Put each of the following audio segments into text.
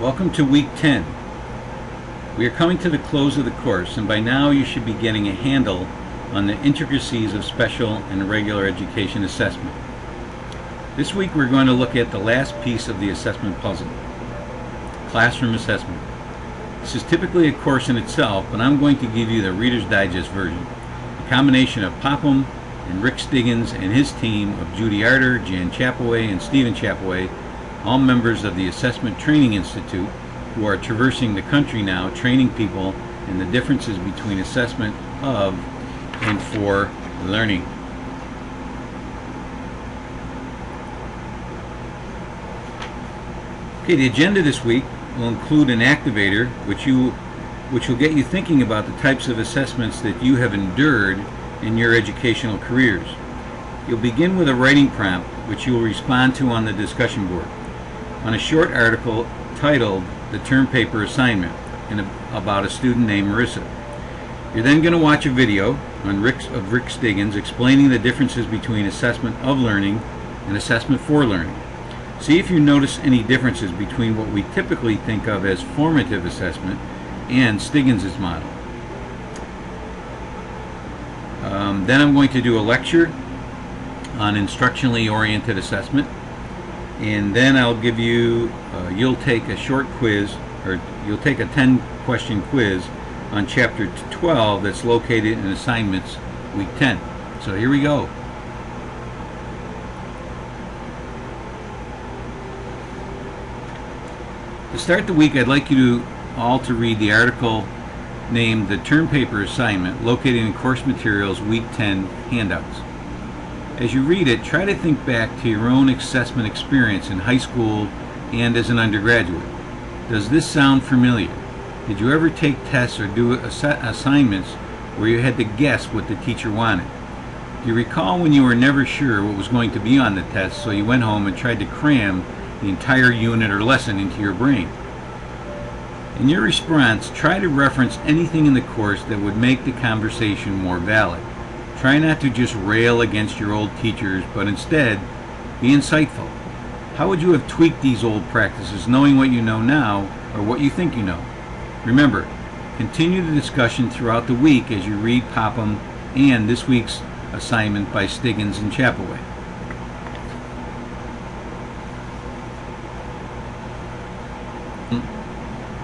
Welcome to week 10. We are coming to the close of the course, and by now you should be getting a handle on the intricacies of special and regular education assessment. This week we're going to look at the last piece of the assessment puzzle, classroom assessment. This is typically a course in itself, but I'm going to give you the Reader's Digest version, a combination of Popham and Rick Stiggins and his team of Judy Arter, Jan Chapaway, and Stephen Chapaway, all members of the Assessment Training Institute, who are traversing the country now training people in the differences between assessment of and for learning. Okay, the agenda this week will include an activator which will get you thinking about the types of assessments that you have endured in your educational careers. You'll begin with a writing prompt which you will respond to on the discussion board on a short article titled "The Term Paper Assignment" about a student named Marissa. You're then going to watch a video of Rick Stiggins explaining the differences between assessment of learning and assessment for learning. See if you notice any differences between what we typically think of as formative assessment and Stiggins' model. Then I'm going to do a lecture on instructionally oriented assessment, and then I'll give you, you'll take a short quiz, or you'll take a 10-question quiz on chapter 12 that's located in assignments week 10. So here we go. To start the week, I'd like you all to read the article named "The Term Paper Assignment," located in Course Materials Week 10 handouts. As you read it, try to think back to your own assessment experience in high school and as an undergraduate. Does this sound familiar? Did you ever take tests or do assignments where you had to guess what the teacher wanted? Do you recall when you were never sure what was going to be on the test, so you went home and tried to cram the entire unit or lesson into your brain? In your response, try to reference anything in the course that would make the conversation more valid. Try not to just rail against your old teachers, but instead be insightful. How would you have tweaked these old practices knowing what you know now or what you think you know? Remember, continue the discussion throughout the week as you read Popham and this week's assignment by Stiggins and Chapaway.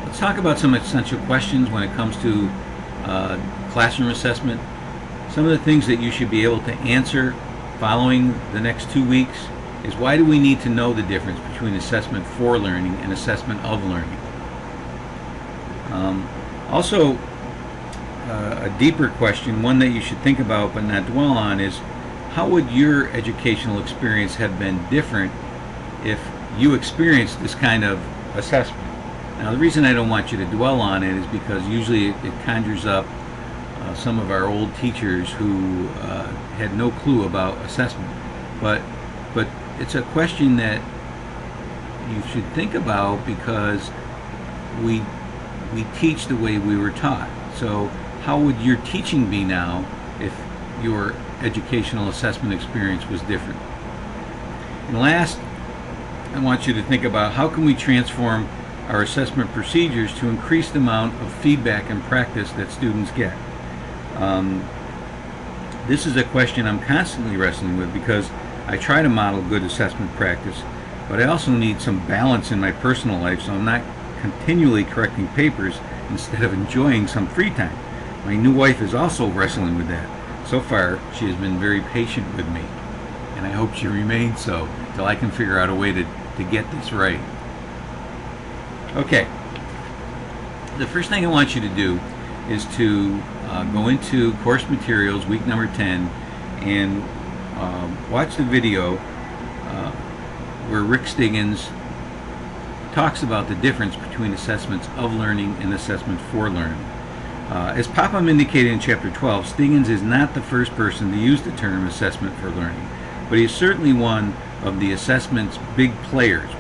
Let's talk about some essential questions when it comes to classroom assessment. Some of the things that you should be able to answer following the next 2 weeks is, why do we need to know the difference between assessment for learning and assessment of learning? Also, a deeper question, one that you should think about but not dwell on, is how would your educational experience have been different if you experienced this kind of assessment? Now, the reason I don't want you to dwell on it is because usually it conjures up some of our old teachers who had no clue about assessment. But it's a question that you should think about, because we teach the way we were taught. So how would your teaching be now if your educational assessment experience was different? And last, I want you to think about, how can we transform our assessment procedures to increase the amount of feedback and practice that students get? This is a question I'm constantly wrestling with, because I try to model good assessment practice, but I also need some balance in my personal life, so I'm not continually correcting papers instead of enjoying some free time. My new wife is also wrestling with that. So far, she has been very patient with me, and I hope she remains so till I can figure out a way to get this right. Okay, the first thing I want you to do is to go into Course Materials Week number 10 and watch the video where Rick Stiggins talks about the difference between assessments of learning and assessment for learning. As Popham indicated in chapter 12, Stiggins is not the first person to use the term assessment for learning, but he is certainly one of the assessment's big players,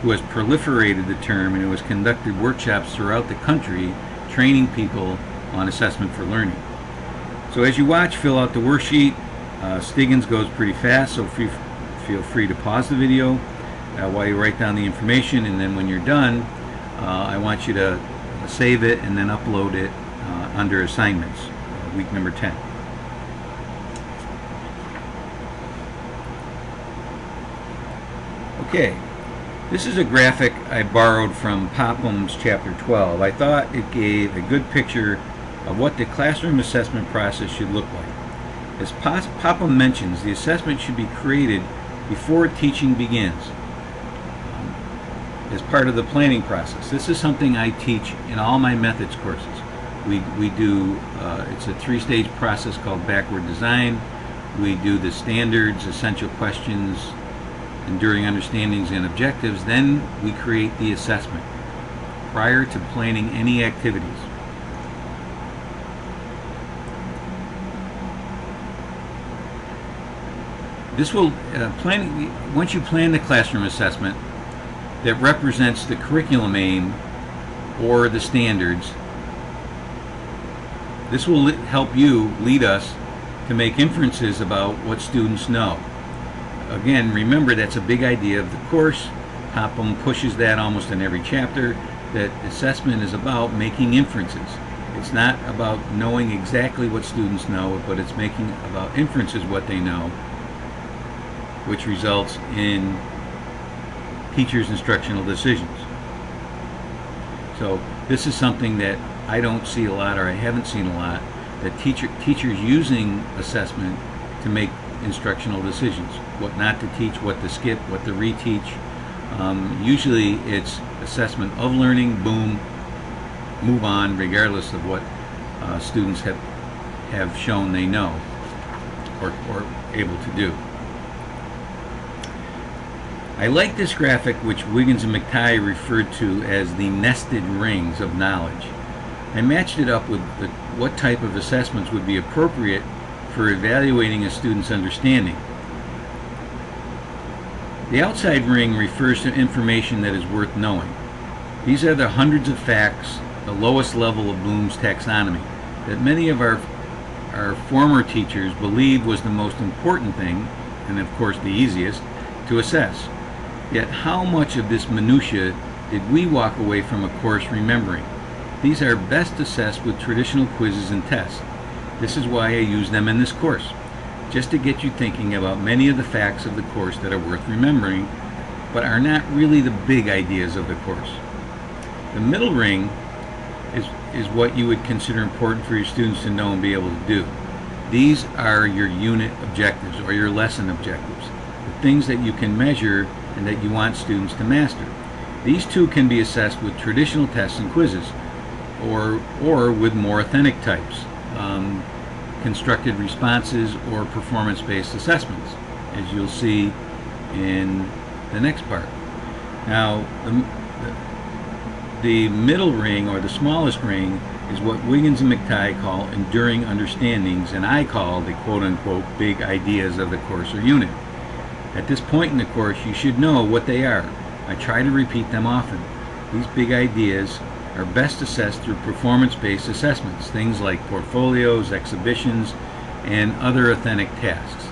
who has proliferated the term and who has conducted workshops throughout the country training people on assessment for learning. So as you watch, fill out the worksheet. Stiggins goes pretty fast, so feel free to pause the video while you write down the information, and then when you're done, I want you to save it and then upload it under assignments, week number 10. Okay, this is a graphic I borrowed from Popham's chapter 12. I thought it gave a good picture of what the classroom assessment process should look like. As Popham mentions, the assessment should be created before teaching begins, as part of the planning process. This is something I teach in all my methods courses. We do, it's a 3-stage process called backward design. We do the standards, essential questions, enduring understandings and objectives. Then we create the assessment prior to planning any activities. This will once you plan the classroom assessment that represents the curriculum aim or the standards, this will help you lead us to make inferences about what students know. Again, remember, that's a big idea of the course. Popham pushes that almost in every chapter, that assessment is about making inferences. It's not about knowing exactly what students know, but it's making about inferences what they know, which results in teachers' instructional decisions. So this is something that I don't see a lot, or I haven't seen a lot, that teachers using assessment to make instructional decisions. What not to teach, what to skip, what to reteach. Usually it's assessment of learning, boom, move on, regardless of what students have shown they know or able to do. I like this graphic, which Wiggins and McTighe referred to as the nested rings of knowledge. I matched it up with what type of assessments would be appropriate for evaluating a student's understanding. The outside ring refers to information that is worth knowing. These are the hundreds of facts, the lowest level of Bloom's taxonomy, that many of our former teachers believed was the most important thing, and of course the easiest, to assess. Yet how much of this minutia did we walk away from a course remembering? These are best assessed with traditional quizzes and tests. This is why I use them in this course, just to get you thinking about many of the facts of the course that are worth remembering, but are not really the big ideas of the course. The middle ring is what you would consider important for your students to know and be able to do. These are your unit objectives or your lesson objectives, the things that you can measure and that you want students to master. These two can be assessed with traditional tests and quizzes, or with more authentic types, constructed responses or performance-based assessments, as you'll see in the next part. Now, the middle ring, or the smallest ring, is what Wiggins and McTighe call enduring understandings, and I call the quote-unquote big ideas of the course or unit. At this point in the course, you should know what they are. I try to repeat them often. These big ideas are best assessed through performance-based assessments, things like portfolios, exhibitions, and other authentic tasks.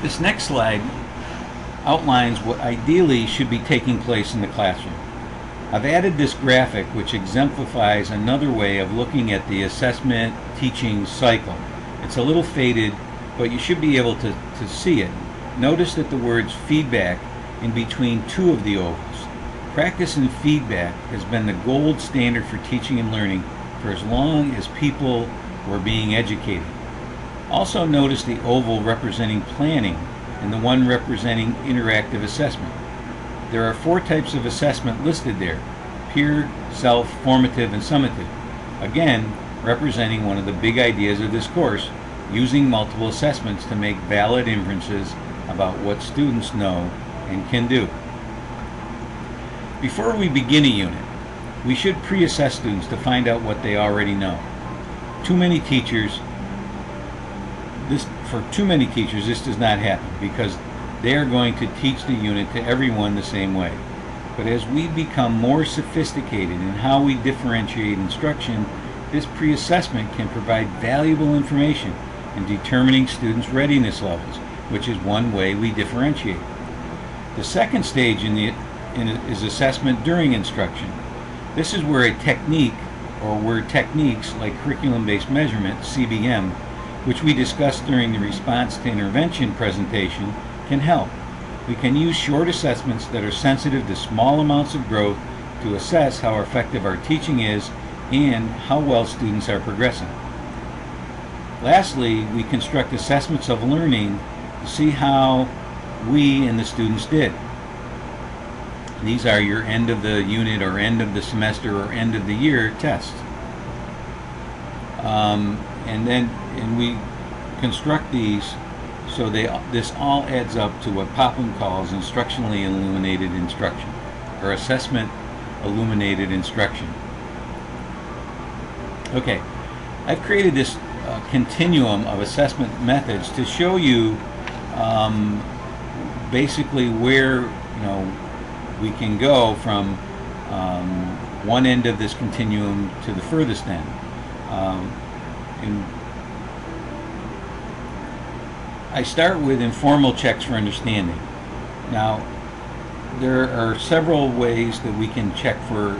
This next slide outlines what ideally should be taking place in the classroom. I've added this graphic which exemplifies another way of looking at the assessment teaching cycle. It's a little faded, but you should be able to see it. Notice that the words feedback in between two of the ovals. Practice and feedback has been the gold standard for teaching and learning for as long as people were being educated. Also notice the oval representing planning and the one representing interactive assessment. There are 4 types of assessment listed there: peer, self, formative, and summative. Again, representing one of the big ideas of this course, using multiple assessments to make valid inferences about what students know and can do. Before we begin a unit, we should pre-assess students to find out what they already know. For too many teachers, this does not happen because they are going to teach the unit to everyone the same way. But as we become more sophisticated in how we differentiate instruction, this pre-assessment can provide valuable information in determining students' readiness levels, which is one way we differentiate. The second stage is assessment during instruction. This is where a technique, or where techniques like curriculum-based measurement, CBM, which we discussed during the response to intervention presentation, can help. We can use short assessments that are sensitive to small amounts of growth to assess how effective our teaching is and how well students are progressing. Lastly, we construct assessments of learning to see how we and the students did. These are your end of the unit or end of the semester or end of the year tests. And we construct these so this all adds up to what Popham calls instructionally illuminated instruction, or assessment illuminated instruction. Okay, I've created this continuum of assessment methods to show you basically where we can go from one end of this continuum to the furthest end. And I start with informal checks for understanding. Now, there are several ways that we can check for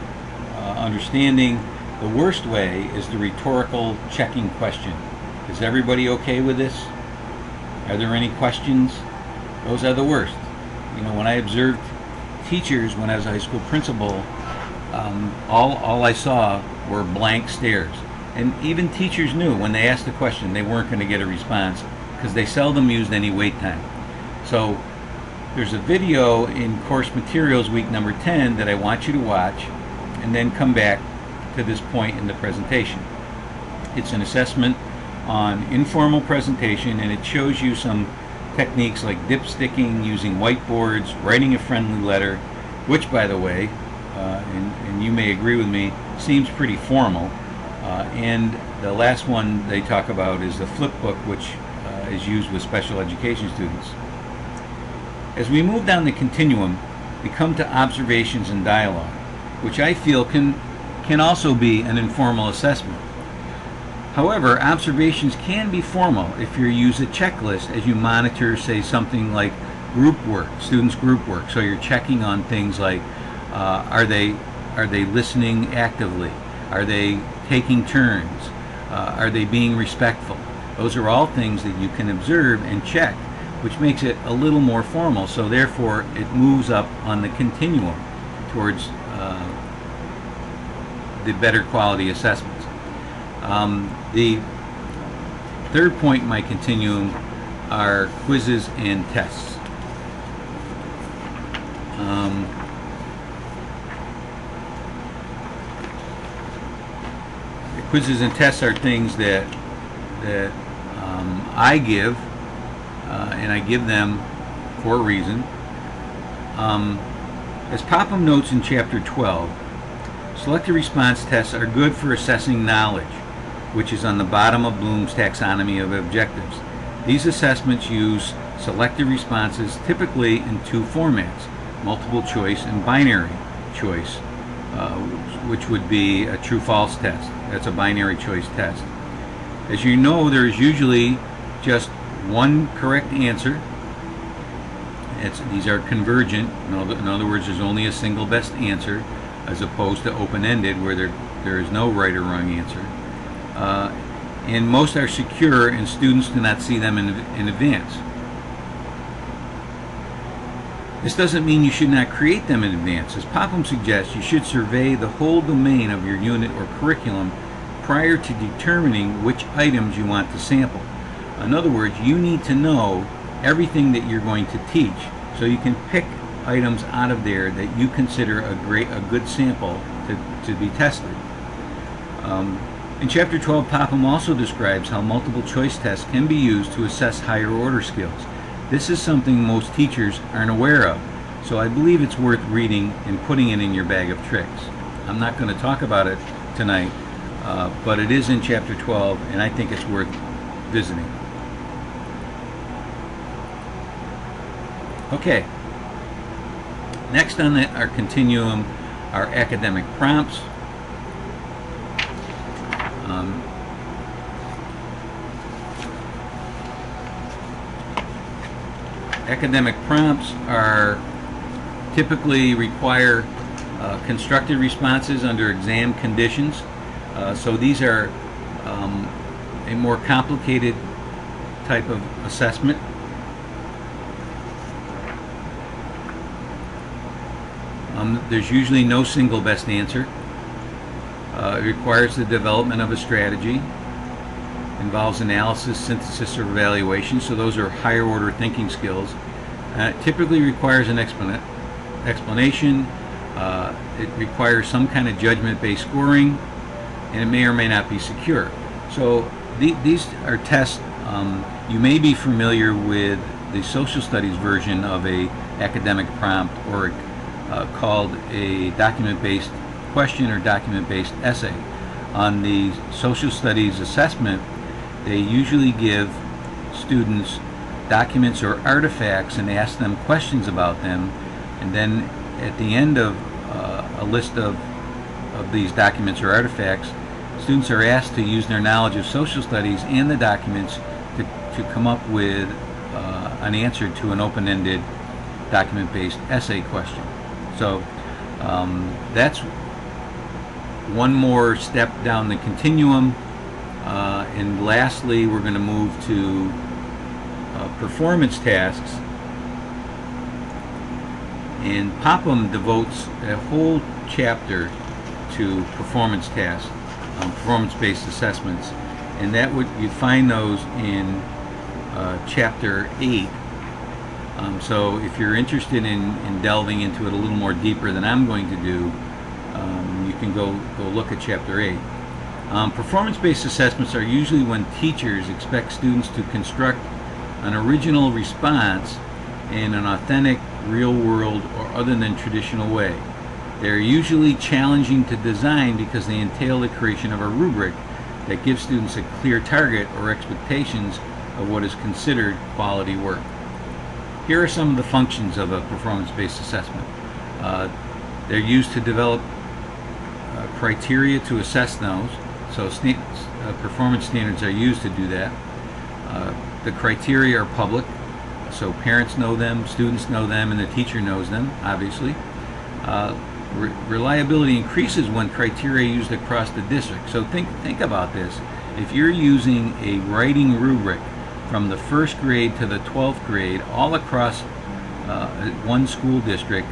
understanding. The worst way is the rhetorical checking question. Is everybody okay with this? Are there any questions? Those are the worst. When I observed teachers when I was a high school principal, all I saw were blank stares. And even teachers knew when they asked the question they weren't going to get a response, because they seldom used any wait time. So there's a video in course materials week number 10 that I want you to watch, and then come back to this point in the presentation. It's an assessment on informal presentation, and it shows you some techniques like dipsticking, using whiteboards, writing a friendly letter, which, by the way, and you may agree with me, seems pretty formal. And the last one they talk about is the flip book, which is used with special education students. As we move down the continuum, we come to observations and dialogue, which I feel can also be an informal assessment. However, observations can be formal if you use a checklist as you monitor, say, something like group work, students' group work. So you're checking on things like, are they listening actively? Are they taking turns? Are they being respectful? Those are all things that you can observe and check, which makes it a little more formal. So therefore, it moves up on the continuum towards the better quality assessments. The third point in my continuum are quizzes and tests. Quizzes and tests are things that I give, and I give them for a reason. As Popham notes in Chapter 12, selective response tests are good for assessing knowledge, which is on the bottom of Bloom's taxonomy of objectives. These assessments use selective responses typically in two formats: multiple choice and binary choice, which would be a true-false test. That's a binary choice test. As you know, there is usually just one correct answer. These are convergent. In other words, there's only a single best answer, as opposed to open-ended, where there is no right or wrong answer. And most are secure, and students do not see them in advance. This doesn't mean you should not create them in advance. As Popham suggests, you should survey the whole domain of your unit or curriculum prior to determining which items you want to sample. In other words, you need to know everything that you're going to teach, so you can pick items out of there that you consider a good sample to be tested. In Chapter 12, Popham also describes how multiple choice tests can be used to assess higher order skills. This is something most teachers aren't aware of, so I believe it's worth reading and putting it in your bag of tricks. I'm not going to talk about it tonight, but it is in Chapter 12, and I think it's worth visiting. Okay, next on our continuum are academic prompts. Academic prompts are typically require constructed responses under exam conditions. So these are a more complicated type of assessment. There's usually no single best answer. It requires the development of a strategy, involves analysis, synthesis, or evaluation, so those are higher order thinking skills. It typically requires an explanation. It requires some kind of judgment-based scoring, and it may or may not be secure. So these are tests. You may be familiar with the social studies version of a academic prompt, or called a document-based question or document-based essay. On the social studies assessment, they usually give students documents or artifacts and ask them questions about them, and then at the end of a list of these documents or artifacts, students are asked to use their knowledge of social studies and the documents to come up with an answer to an open-ended document-based essay question. So that's one more step down the continuum. And lastly, we're going to move to performance tasks. And Popham devotes a whole chapter to performance tasks, performance-based assessments, and that you find those in chapter 8. So if you're interested in delving into it a little more deeper than I'm going to do, you can go look at chapter 8. Performance-based assessments are usually when teachers expect students to construct an original response in an authentic, real-world, or other than traditional way. They're usually challenging to design because they entail the creation of a rubric that gives students a clear target or expectations of what is considered quality work. Here are some of the functions of a performance-based assessment. They're used to develop criteria to assess those. So performance standards are used to do that. The criteria are public, so parents know them, students know them, and the teacher knows them, obviously. Reliability increases when criteria are used across the district. So think about this. If you're using a writing rubric from the 1st grade to the 12th grade all across one school district,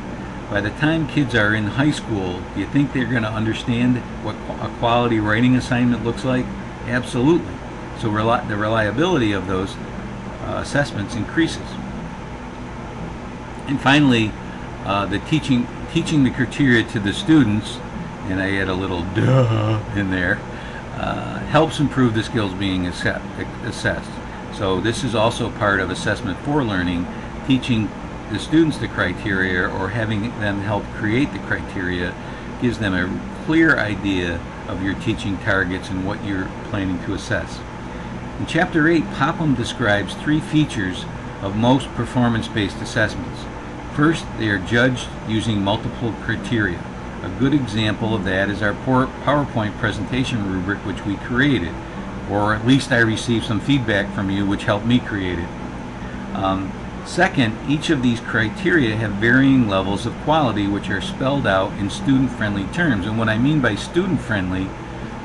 by the time kids are in high school, do you think they're going to understand what a quality writing assignment looks like? Absolutely. So the reliability of those assessments increases. And finally, the teaching the criteria to the students, and I add a little duh in there, helps improve the skills being assessed. So this is also part of assessment for learning, teaching the students the criteria or having them help create the criteria gives them a clear idea of your teaching targets and what you're planning to assess. In Chapter 8, Popham describes 3 features of most performance-based assessments. First, they are judged using multiple criteria. A good example of that is our PowerPoint presentation rubric, which we created, or at least I received some feedback from you which helped me create it. Second, each of these criteria have varying levels of quality which are spelled out in student-friendly terms. And what I mean by student-friendly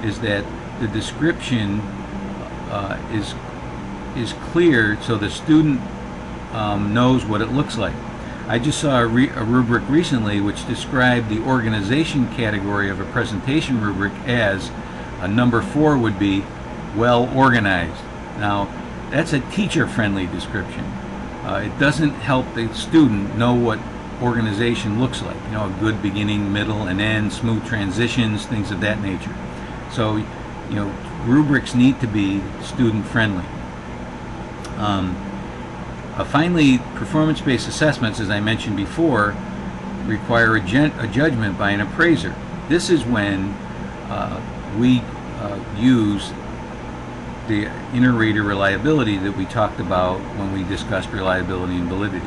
is that the description is clear so the student knows what it looks like. I just saw a rubric recently which described the organization category of a presentation rubric as number 4 would be well organized. Now, that's a teacher-friendly description. It doesn't help the student know what organization looks like. You know, a good beginning, middle, and end, smooth transitions, things of that nature. So, you know, rubrics need to be student-friendly. Finally, performance-based assessments, as I mentioned before, require a judgment by an appraiser. This is when we use the inter-rater reliability that we talked about when we discussed reliability and validity.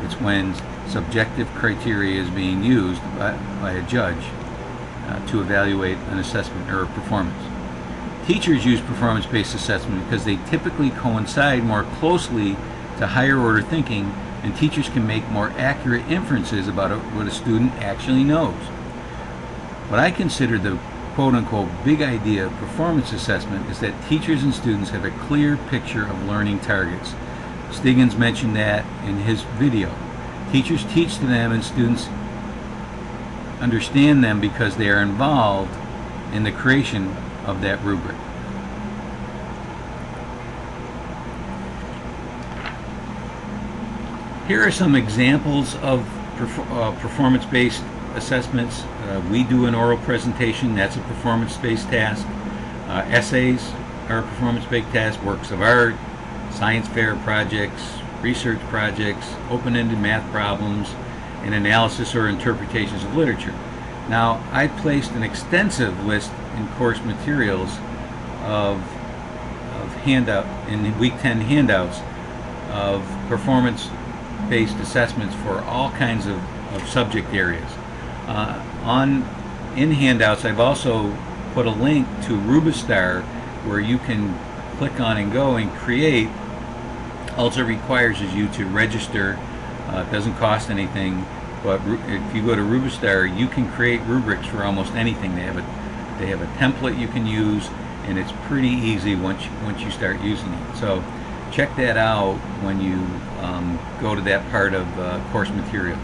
It's when subjective criteria is being used by a judge to evaluate an assessment or a performance. Teachers use performance-based assessment because they typically coincide more closely to higher order thinking and teachers can make more accurate inferences about what a student actually knows. What I consider the quote-unquote big idea of performance assessment is that teachers and students have a clear picture of learning targets. Stiggins mentioned that in his video. Teachers teach to them and students understand them because they are involved in the creation of that rubric. Here are some examples of performance-based assessments. We do an oral presentation, that's a performance-based task. Essays are a performance-based task, works of art, science fair projects, research projects, open-ended math problems, and analysis or interpretations of literature. Now, I placed an extensive list in course materials of handout, in week 10 handouts, of performance-based assessments for all kinds of subject areas. In handouts, I've also put a link to Rubistar where you can click on and go and create. All it requires is you to register. It doesn't cost anything, but if you go to Rubistar, you can create rubrics for almost anything. They have a template you can use, and it's pretty easy once you start using it. So check that out when you go to that part of course materials.